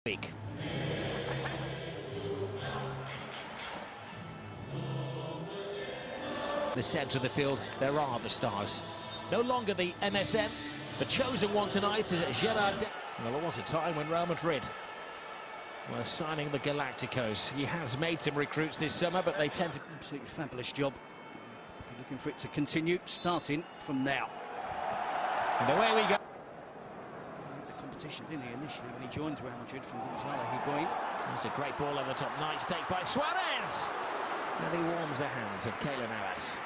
week. The centre of the field, there are the stars. No longer the MSN. The chosen one tonight is Gerard. Well, there was a time when Real Madrid were signing the Galacticos. He has made some recruits this summer, but they tend to... Absolutely fabulous job. Looking for it to continue, starting from now. And away we go. The competition, didn't he, initially when he joined Real Madrid from Gonzalo Higuain. There's a great ball over the top. Nice take by Suarez. And he warms the hands of Keylor Navas.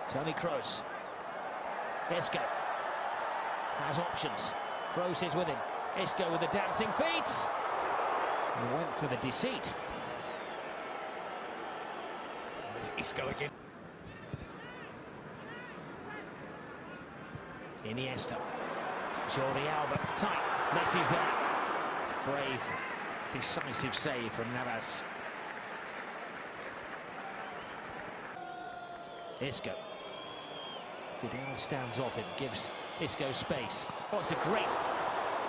Toni Kroos. Isco has options. Kroos is with him. Isco with the dancing feet. And went for the deceit. Isco again. Iniesta. Jordi Alba. Tight. Messi's there. Brave, decisive save from Navas. Isco. Vidal stands off him, gives Isco space. Oh, it's a great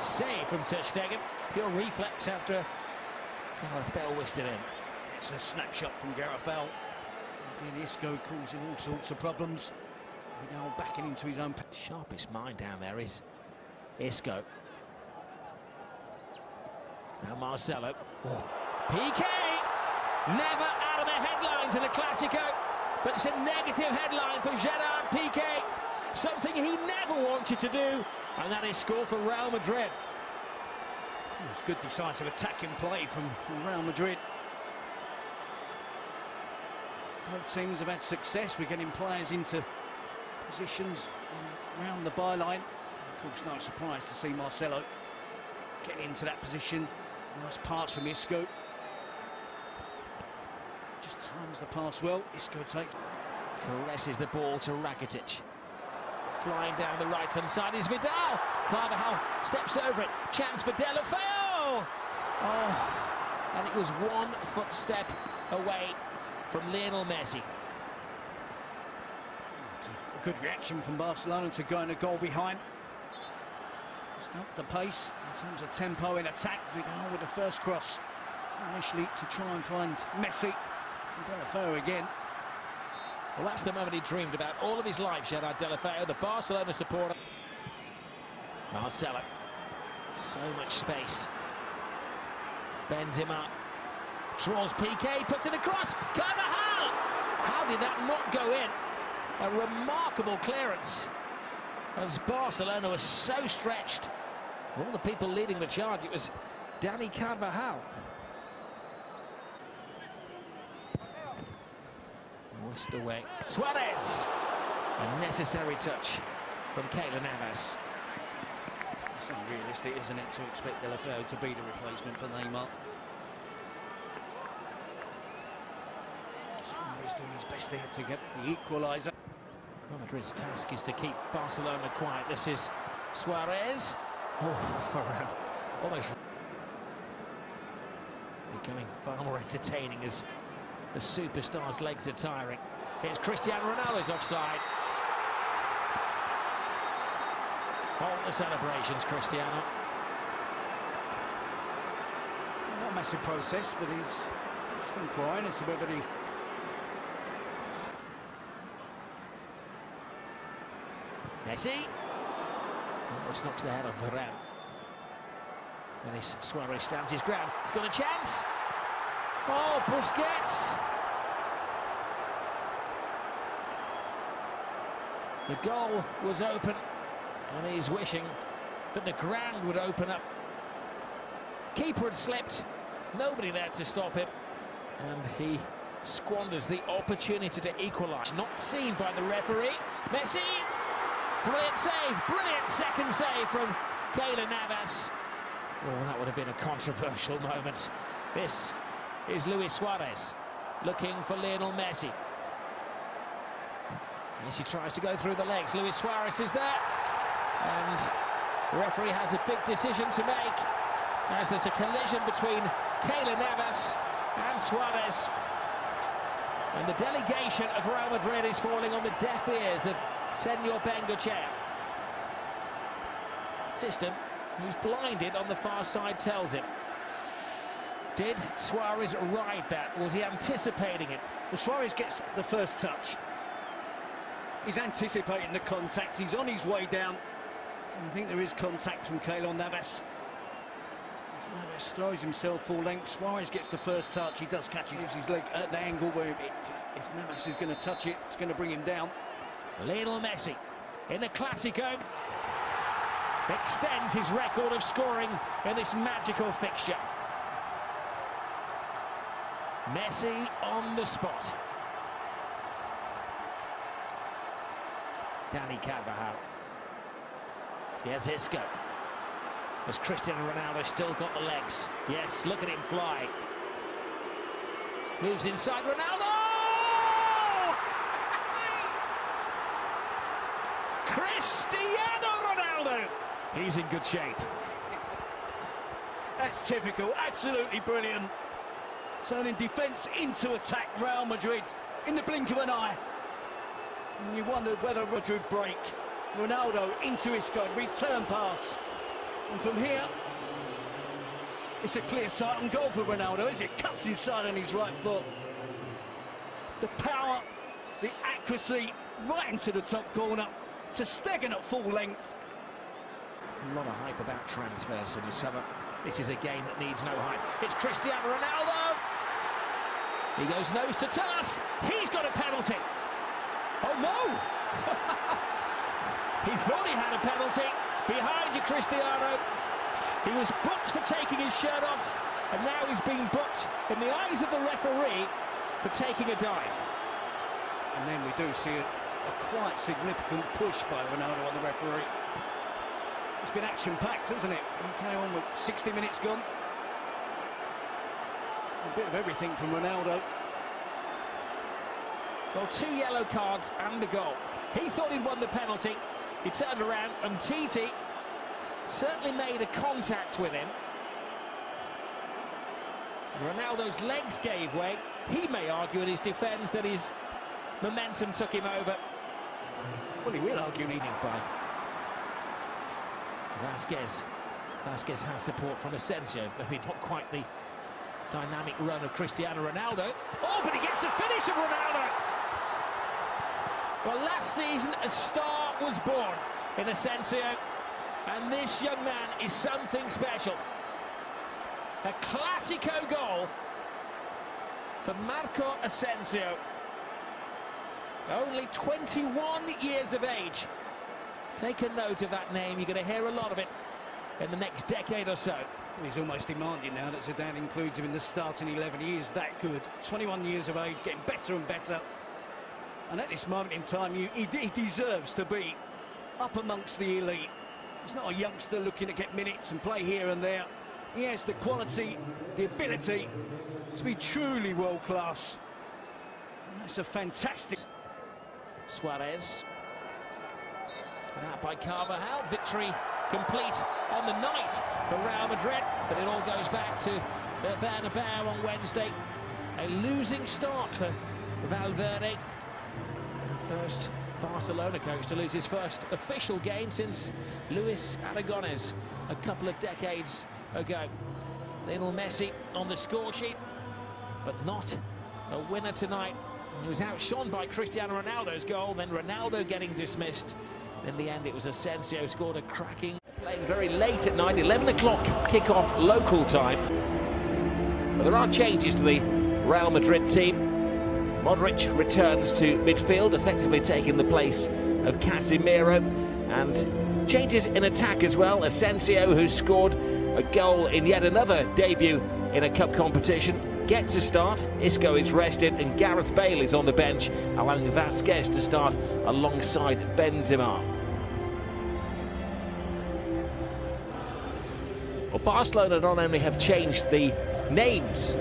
save from ter Stegen. Pure reflex after Gareth Bale whisked it in. It's a snapshot from Gareth Bale. Again, Isco causing all sorts of problems. Vidal backing into his own... Sharpest mind down there is Isco. Now Marcelo. Oh. PK! Never out of the headlines in a Clasico. But it's a negative headline for Gerard Piqué. Something he never wanted to do, and that is score for Real Madrid. It's good decisive attacking play from Real Madrid. Both teams have had success with getting players into positions around the byline. Of course, no surprise to see Marcelo getting into that position. Nice pass from Isco. Just times the pass well. Isco takes. Caresses the ball to Rakitic. Flying down the right-hand side is Vidal. Carvajal steps over it. Chance for Deulofeu. Oh, and it was 1 footstep away from Lionel Messi. A good reaction from Barcelona to going a goal behind. It's not the pace in terms of tempo in attack. Vidal with the first cross initially to try and find Messi. Deulofeu again. Well, that's the moment he dreamed about all of his life, Gerard Deulofeu, the Barcelona supporter. Marcelo. So much space. Bends him up. Draws Piqué, puts it across. Carvajal! How did that not go in? A remarkable clearance. As Barcelona was so stretched. All the people leading the charge, it was Dani Carvajal. Whisked away. Suarez! A necessary touch from Keylor Navas. It's unrealistic, isn't it, to expect Deulofeu to be the replacement for Neymar. He's doing his best there to get the equaliser. Real Madrid's task is to keep Barcelona quiet. This is Suarez. Oh, for almost becoming far more entertaining as the superstar's legs are tiring. Here's Cristiano Ronaldo's offside. All the celebrations, Cristiano. Not a massive protest, but he's just inquiring as to whether he... Messi. Almost knocks the head off Varane. Then Suarez stands his ground. He's got a chance. Oh, Busquets! The goal was open, and he's wishing that the ground would open up. Keeper had slipped, nobody there to stop him, and he squanders the opportunity to equalise. Not seen by the referee. Messi! Brilliant save, brilliant second save from Keylor Navas. Oh, that would have been a controversial moment. This is Luis Suarez looking for Lionel Messi. Messi tries to go through the legs. Luis Suarez is there, and the referee has a big decision to make as there's a collision between Keylor Navas and Suarez, and the delegation of Real Madrid is falling on the deaf ears of Senor Bengochea. system, who's blinded on the far side tells him. Did Suarez ride that? Was he anticipating it? Well, Suarez gets the first touch. He's anticipating the contact. He's on his way down. I think there is contact from Keylor Navas. Navas throws himself full length. Suarez gets the first touch. He does catch it. Gives his leg at the angle where if Navas is going to touch it, it's going to bring him down. Lionel Messi in the Classico extends his record of scoring in this magical fixture. Messi on the spot. Dani Carvajal. Here's Isco. Has Cristiano Ronaldo still got the legs? Yes, look at him fly. Moves inside Ronaldo! Cristiano Ronaldo! He's in good shape. That's typical, absolutely brilliant. Turning defence into attack, Real Madrid, in the blink of an eye. And you wondered whether Madrid break. Ronaldo into Isco, return pass. And from here, it's a clear sight on goal for Ronaldo as it cuts inside on his right foot. The power, the accuracy, right into the top corner, to Stegen at full length. A lot of hype about transfers in the summer. This is a game that needs no hype. It's Cristiano Ronaldo. He goes nose to turf. He's got a penalty. Oh no! He thought he had a penalty. Behind you, Cristiano. He was booked for taking his shirt off, and now he's being booked in the eyes of the referee for taking a dive. And then we do see a quite significant push by Ronaldo on the referee. It's been action-packed, hasn't it? We came on with 60 minutes gone. A bit of everything from Ronaldo. Well, 2 yellow cards and a goal. He thought he'd won the penalty. He turned around and Titi certainly made a contact with him. Ronaldo's legs gave way. He may argue in his defence that his momentum took him over. Well, he will argue by Vasquez. Vasquez has support from Asensio. Maybe not quite the dynamic run of Cristiano Ronaldo. Oh, but he gets the finish of Ronaldo! Well, last season a star was born in Asensio, and this young man is something special. A Classico goal for Marco Asensio. Only 21 years of age. Take a note of that name. You're going to hear a lot of it in the next decade or so. He's almost demanding now that Zidane includes him in the starting 11. He is that good. 21 years of age, getting better and better. And at this moment in time, he deserves to be up amongst the elite. He's not a youngster looking to get minutes and play here and there. He has the quality, the ability to be truly world-class. That's a fantastic... Suarez. Out by Carvajal. Victory complete on the night for Real Madrid. But it all goes back to the Bernabeu on Wednesday. A losing start for Valverde. First Barcelona coach to lose his first official game since Luis Aragonés a couple of decades ago. Lionel Messi on the score sheet, but not a winner tonight. He was outshone by Cristiano Ronaldo's goal, then Ronaldo getting dismissed. In the end, it was Asensio scored a cracking. Playing very late at night, 11 o'clock kick-off local time. But there are changes to the Real Madrid team. Modric returns to midfield, effectively taking the place of Casemiro, and changes in attack as well. Asensio, who scored a goal in yet another debut in a cup competition, gets a start. Isco is rested, and Gareth Bale is on the bench, allowing Vasquez to start alongside Benzema. Well, Barcelona not only have changed the names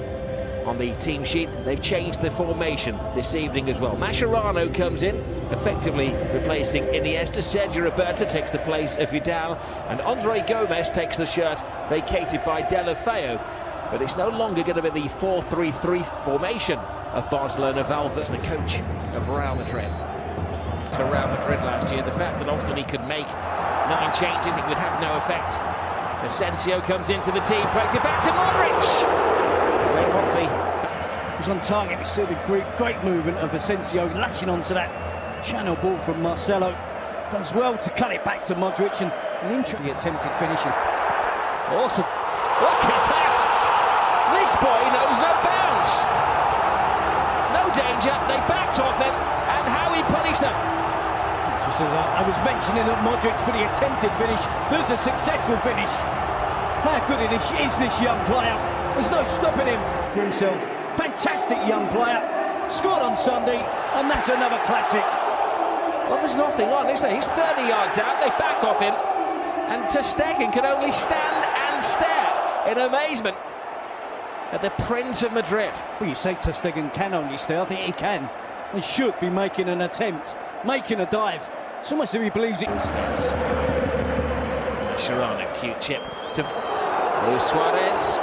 on the team sheet, they've changed the formation this evening as well. Mascherano comes in, effectively replacing Iniesta. Sergio Roberto takes the place of Vidal, and Andre Gomes takes the shirt vacated by Deulofeu. But it's no longer going to be the 4-3-3 formation of Barcelona. Valverde's the coach of Real Madrid. To Real Madrid last year, the fact that often he could make 9 changes, it would have no effect. Asensio comes into the team, plays it back to Modric. Playing off the back. It was on target. We saw the great movement of Asensio latching onto that channel ball from Marcelo. Does well to cut it back to Modric, and an interesting attempted finishing. Awesome. Look at that! This boy knows no bounds. No danger, they backed off him, and how he punished them. Just as I was mentioning that Modric for the attempted finish, there's a successful finish. How good is this young player? There's no stopping him for himself. Fantastic young player. Scored on Sunday, and that's another classic. Well, there's nothing on, is there? He's 30 yards out, they back off him, and Ter Stegen can only stand and stare in amazement at the Prince of Madrid. Well, you say Ter Stegen can only stare. I think he can. He should be making an attempt, making a dive. It's almost as if he believes it. Mascherano, cute chip to Luis Suarez.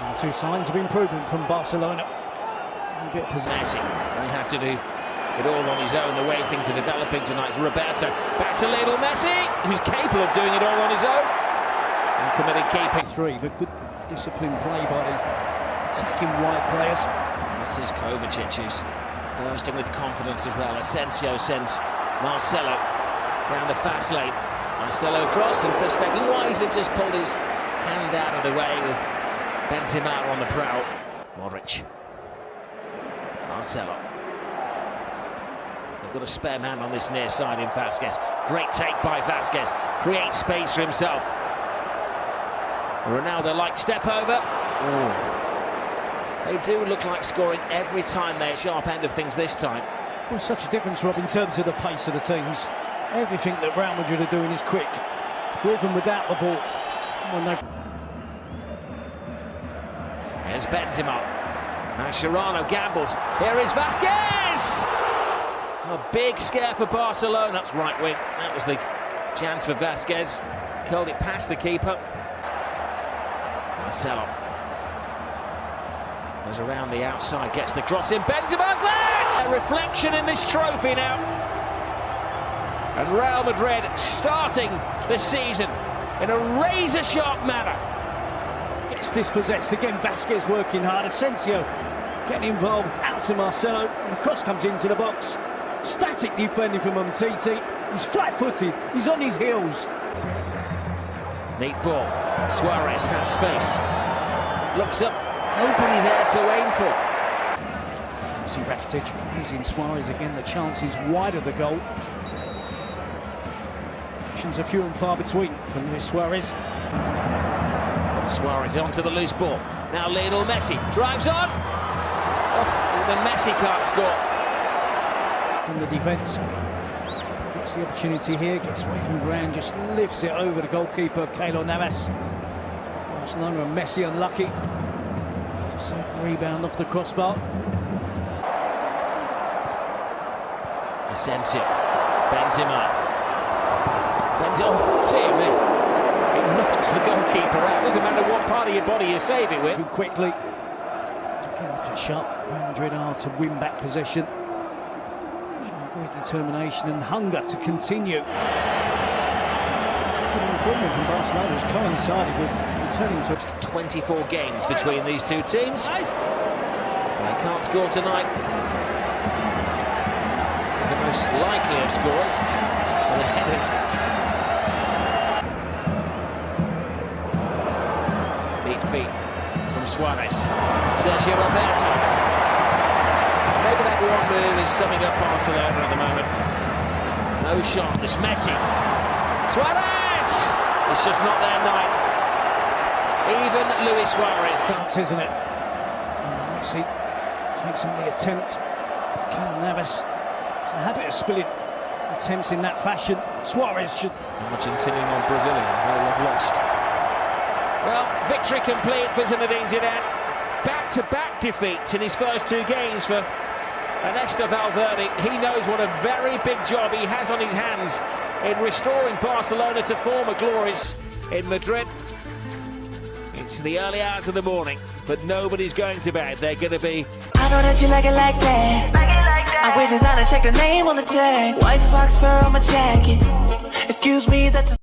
And 2 signs of improvement from Barcelona. A bit Messi, they have to do it all on his own. The way things are developing tonight. Roberto back to Lionel Messi, who's capable of doing it all on his own. And committed keeping. 3, but good disciplined play by the attacking wide players. This is Kovacic, who's bursting with confidence as well. Asensio sends Marcelo down the fast lane. Marcelo cross, and Ter Stegen wisely just pulled his hand out of the way with Benzema on the prowl. Modric. Marcelo. They've got a spare man on this near side in Vasquez. Great take by Vasquez. Creates space for himself. Ronaldo-like step over. They do look like scoring every time they're sharp end of things this time. Well, such a difference, Rob, in terms of the pace of the teams. Everything that Real Madrid are doing is quick, with and without the ball. Here's Benzema. Mascherano gambles. Here is Vasquez! A big scare for Barcelona. That's right wing. That was the chance for Vasquez. Curled it past the keeper. Marcelo goes around the outside, gets the cross in. Benzema's there! A reflection in this trophy now. And Real Madrid starting the season in a razor-sharp manner. Gets dispossessed again. Vasquez working hard. Asensio getting involved. Out to Marcelo, and the cross comes into the box. Static defending from Umtiti. He's flat-footed. He's on his heels. Neat ball. Suarez has space. Looks up. Nobody there to aim for. See Rakitic using Suarez again. The chance is wide of the goal. Options are few and far between from Luis Suarez. Suarez onto the loose ball. Now Lionel Messi drives on. Oh, even Messi can't score. From the defence. Gets the opportunity here. Gets away from ground. Just lifts it over the goalkeeper, Keylor Navas. Barcelona and Messi unlucky. Just a rebound off the crossbar. Asensio. Benzema. Oh, dear me. It knocks the goalkeeper out. Doesn't matter what part of your body you save it with. Too quickly. Again, look how sharp Real Madrid are to win back possession. Great determination and hunger to continue. Good improvement from Barcelona has coincided with returning to 24 games between these two teams. They can't score tonight. He's the most likely of scorers. Ahead of neat feet from Suarez. Sergio Roberto. Maybe that one move is summing up Barcelona at the moment. No shot. This Messi. Suarez! It's just not their night. Even Luis Suarez can't, isn't it? And Messi takes on the attempt. Keylor Navas. It's a habit of spilling attempts in that fashion. Suarez should. Argentinian on Brazilian. They have lost. Well, victory complete for Zinedine Zidane. Back-to-back defeats in his first 2 games for Ernesto Valverde. He knows what a very big job he has on his hands in restoring Barcelona to former glories in Madrid. It's the early hours of the morning, but nobody's going to bed. They're going to be... I know that you like it like that. I wear designer, check the name on the tag. White fox fur on my jacket. Excuse me, that's